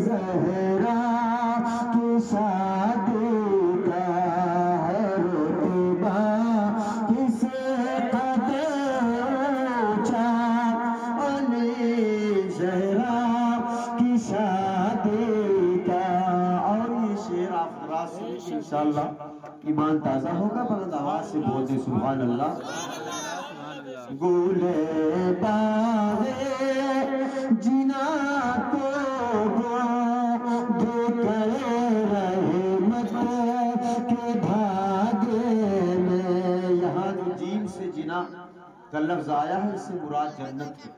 زہرا کی شادی کا ہے رتبہ کس قدر اونچا، علی زہرا کی شادی کا۔ اور یہ شعر آپ رات سے انشاءاللہ ایمان تازہ ہوگا، بلند آواز سے بول دے سبحان اللہ۔ گلے باغے جنا کو دے کر رحمت کے دھاگے میں، یہاں جو جیم سے جنا کا لفظ آیا ہے اس سے مراد جنت ہے،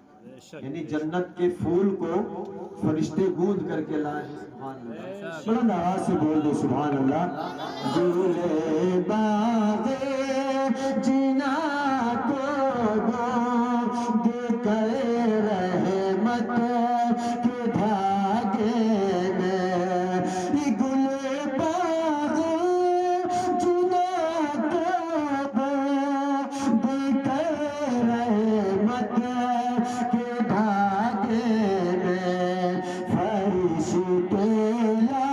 یعنی جنت کے پھول کو فرشتے گوند کر کے لائے ہیں۔ سبحان اللہ، بلند آواز سے بول دو سبحان اللہ۔ گلے باغے جنا کو دے کر رحمت کے دھاگے میں، یہ گلے باغے جنا کو دے کر رحمت کے دھاگے میں، فرشتے لا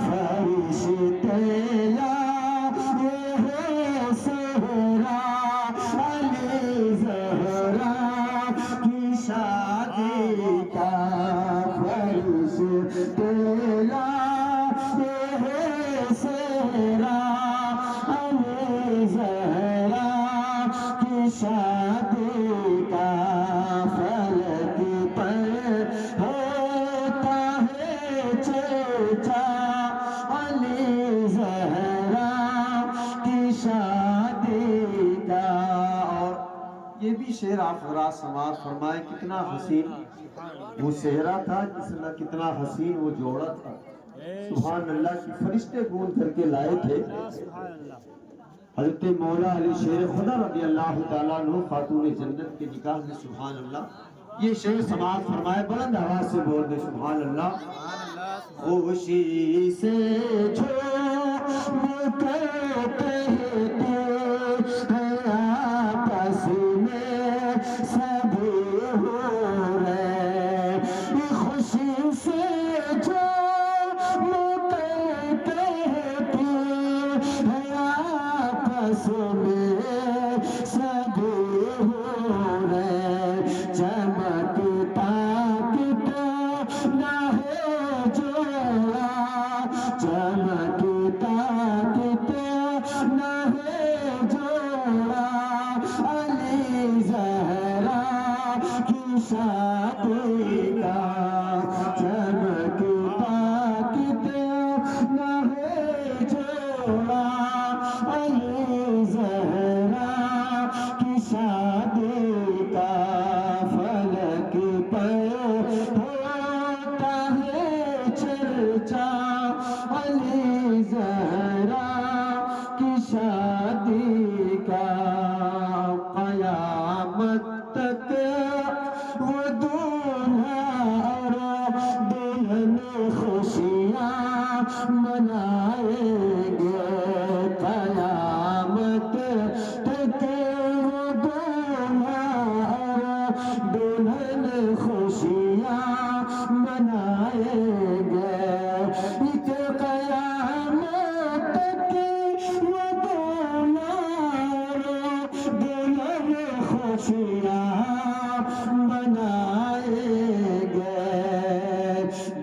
فرشتے لا یہ ہے زہرا علی زہرا کی شادی کا، فرشتے لا یہ ہے زہرا علی زہرا کی شادی کا، فلک پر ہوتا ہے چرچا علی زہرا کی شادی کا۔ اور یہ بھی شعر آپ ذرا سماعت فرمائے، کتنا حسین وہ صحرا تھا، کتنا حسین وہ جوڑا تھا، سبحان اللہ، کی فرشتے گون کر کے لائے تھے۔ حضرت مولا علی شیر خدا رضی اللہ تعالیٰ عنہ خاتون جنت کے نکاح میں، سبحان اللہ، یہ شعر سماعت فرمائے، بلند آواز سے بول دے سبحان اللہ۔ خوشی سے جھوم کر کہتے ہیں آپس میں سبھی حوریں، خوشی سے جھوم کر کہتے ہیں آپس میں سبھی حوریں، چمکتا کتنا ہے جوڑا، چمکتا کتنا ہے جوڑا علی زہرا کی شادی کا، چمکتا کتنا ہے جوڑا علی زہرا کی شادی کا، فلک پر ہوتا ہے چرچا علی زہرا کی شادی کا، قیامت تک وہ دولہا اور دلہن خوشیاں منائیں گے، قیامت تک وہ دولہا اور دلہن خوشیاں منائیں گے، ایک قیامت تک وہ دولہا اور دلہن خوشیاں منائیں گے،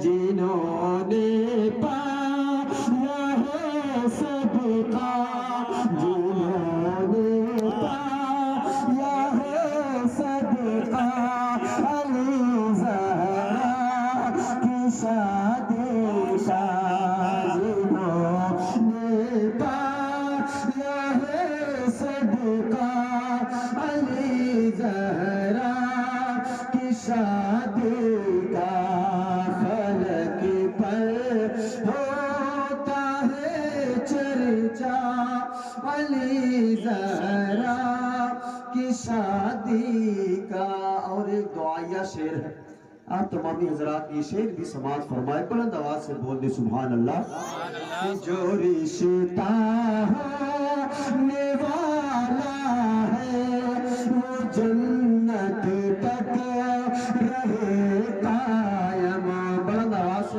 جنہوں نے پایا ہے صدقہ، جنہوں نے پایا ہے صدقہ علی زہرا کی شادی کا، جنہوں نے پایا ہے صدقہ علی زہرا کی شادی کا، فلک پر ہوتا ہے چرچا علی زہرا کی شادی کا۔ اور ایک دعائیہ شعر ہے، آپ تمامی حضرات یہ شعر بھی سماعت فرمائے، بلند آواز سے بول دے سبحان اللہ۔ جو رشتہ ہونے والا ہے وہ جنت تک رہے قائم، بلند آواز سے